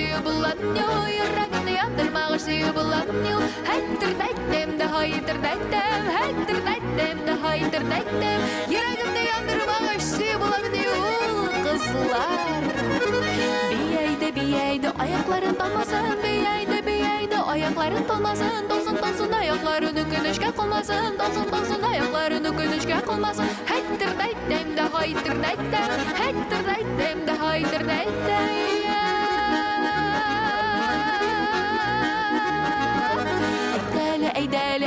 suyu bulanıyor. Yüreğini yandırmak suyu bulanıyor. Haydır daydım da haydır daydım. Haydır daydım da haydır daydım. Yüreğini yandırmak suyu bulanıyor kızlar. Bir yayda ayakların donmasın. Bir yayda ayakların donmasın. Donsun ayaklarını güneşe konmasın. Donsun ayaklarını güneşe konmasın. Haydır daydım da haydır daydım. Haydır daydım da haydır daydım.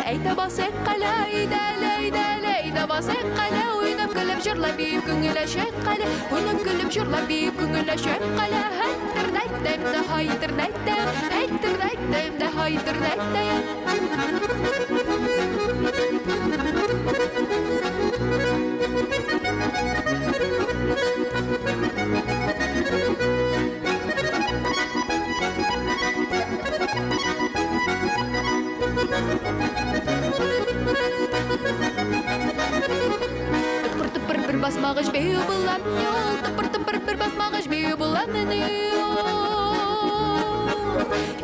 Eyde basık kala, eyde basık kala. Oynap gülüp jırlap bir güngüle şekkale. Oynap gülüp jırlap bir güngüle şekkale. Haydır daydım da haydır daydım. Haydır daydım da haydır daydım. Tıpır basmağış bir bulanıyor. Tıpır basmağış bir bulanıyor.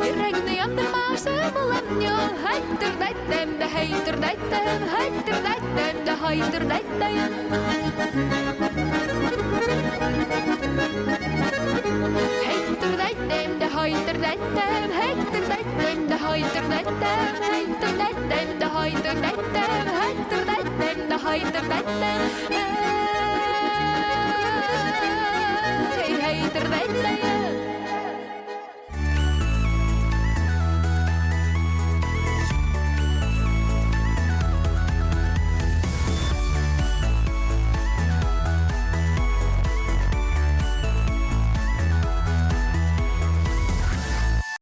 Yüreğini yandırmağışı bulanıyor. Haydır daydım da haydır daydım. Haydır daydım da haydır daydım. Haydır daydım da haydır daydım. Haydır daydım da haydır daydım. Haydır daydım da haydır daydım. Haydır daydım da haydır daydım. Haydır daydım.